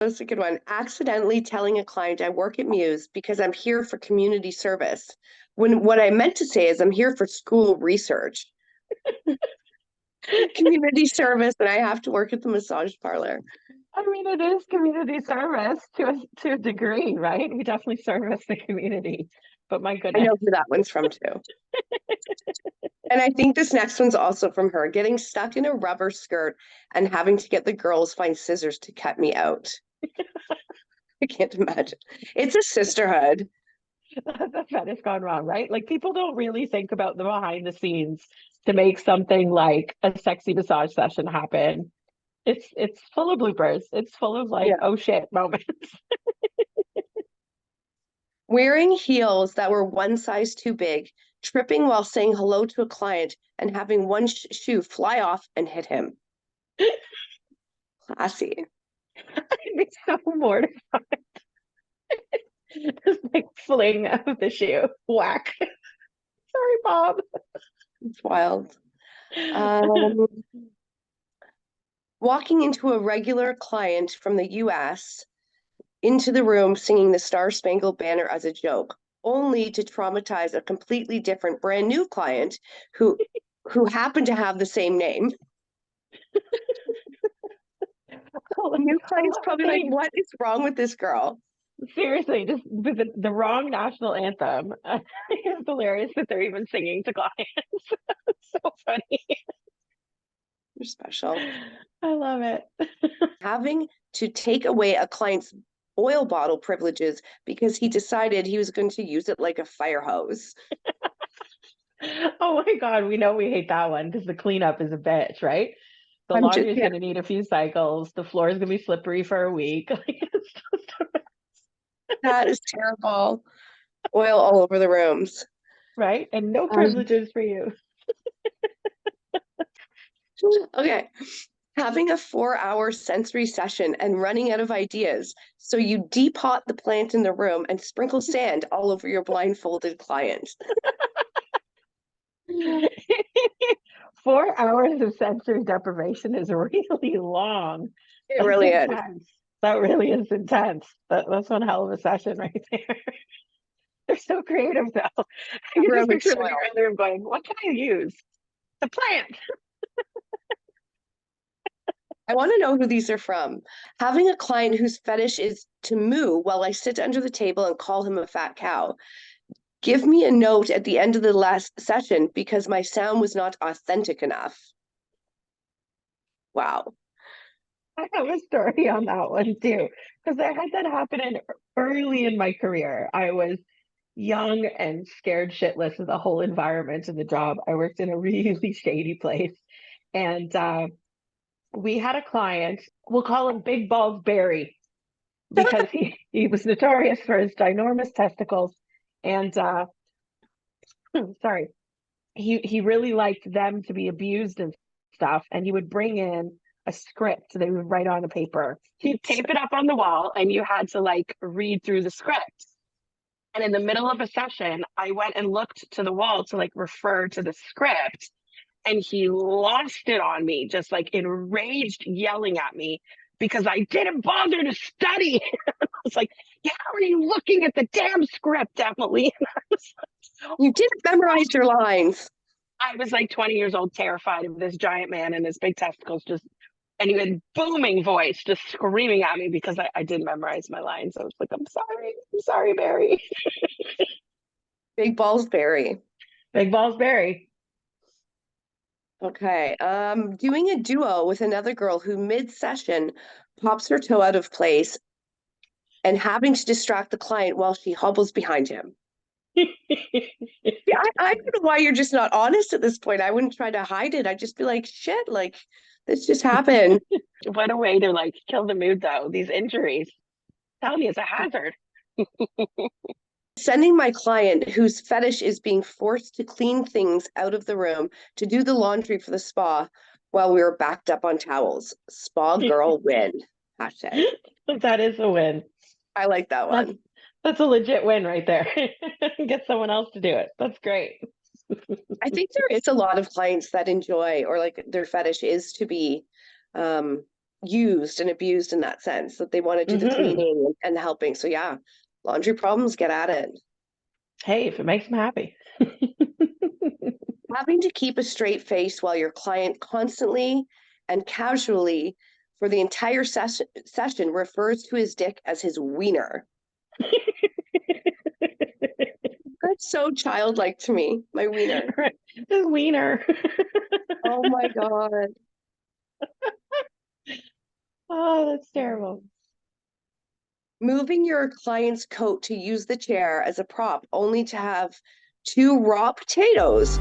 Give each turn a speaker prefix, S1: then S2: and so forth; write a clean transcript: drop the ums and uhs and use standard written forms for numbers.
S1: That's a good one. Accidentally telling a client I work at Muse because I'm here for community service. When what I meant to say is I'm here for school research. Community service, and I have to work at the massage parlor.
S2: I mean, it is community service to a degree, right? We definitely service the community. But my
S1: I
S2: goodness.
S1: know who that one's from too. And I think this next one's also from her, getting stuck in a rubber skirt and having to get the girls find scissors to cut me out. I can't imagine. It's a sisterhood.
S2: The fetish gone wrong, right? Like people don't really think about the behind the scenes to make something like a sexy massage session happen. It's full of bloopers. It's full of like,
S1: Yeah.
S2: oh shit moments.
S1: Wearing heels that were one size too big, tripping while saying hello to a client, and having one shoe fly off and hit him. Classy.
S2: I'd be so mortified. Just like fling of the shoe. Whack. Sorry, Bob.
S1: It's wild. Walking into a regular client from the US into the room singing the Star Spangled Banner as a joke, only to traumatize a completely different brand new client who happened to have the same name. New client's probably like, what is wrong with this girl?
S2: Seriously, just the wrong national anthem. It's hilarious that they're even singing to clients. It's so funny.
S1: You're special.
S2: I love it.
S1: Having to take away a client's oil bottle privileges because he decided he was going to use it like a fire hose.
S2: Oh my God, we know we hate that one because the cleanup is a bitch, right? The laundry is going to need a few cycles. The floor is going to be slippery for a week.
S1: That is terrible. Oil all over the rooms.
S2: Right? And no privileges for you.
S1: Okay. Having a 4-hour sensory session and running out of ideas. So you depot the plant in the room and sprinkle sand all over your blindfolded client.
S2: 4 hours of sensory deprivation is really long.
S1: It really is.
S2: That really is intense. That's one hell of a session right there. They're so creative though. You just picture them in the room going, what can I use? The plant.
S1: I want to know who these are from. Having a client whose fetish is to moo while I sit under the table and call him a fat cow. Give me a note at the end of the last session because my sound was not authentic enough. Wow.
S2: I have a story on that one too, because I had that happen early in my career. I was young and scared shitless of the whole environment and the job. I worked in a really shady place. And we had a client, we'll call him Big Balls Barry, because he was notorious for his ginormous testicles. And sorry, he really liked them to be abused and stuff. And he would bring in a script they would write on the paper. He'd tape it up on the wall and you had to like read through the script. And in the middle of a session, I went and looked to the wall to like refer to the script. And he lost it on me, just like enraged, yelling at me because I didn't bother to study. I was like, yeah, how are you looking at the damn script, Emily?
S1: You didn't memorize your lines.
S2: I was like 20 years old, terrified of this giant man and his big testicles and he had booming voice just screaming at me because I didn't memorize my lines. I was like, I'm sorry, Barry.
S1: Big Balls Barry.
S2: Big Balls Barry.
S1: Okay. Doing a duo with another girl who mid-session pops her toe out of place and having to distract the client while she hobbles behind him. Yeah, I don't know why you're just not honest at this point. I wouldn't try to hide it. I'd just be like, shit, like this just happened.
S2: What a way to like kill the mood though. These injuries. Tell me it's a hazard.
S1: Sending my client whose fetish is being forced to clean things out of the room to do the laundry for the spa while we were backed up on towels. Spa girl win. Hashtag.
S2: That is a win.
S1: I like that one.
S2: That's a legit win right there. Get someone else to do it. That's great.
S1: I think there is a lot of clients that enjoy or like their fetish is to be used and abused in that sense, that they want to do the cleaning and the helping. So yeah, laundry problems, get at it.
S2: Hey, if it makes them happy.
S1: Having to keep a straight face while your client constantly and casually for the entire session refers to his dick as his wiener. That's so childlike to me, my wiener.
S2: The wiener.
S1: Oh my God.
S2: Oh, that's terrible.
S1: Moving your client's coat to use the chair as a prop only to have two raw potatoes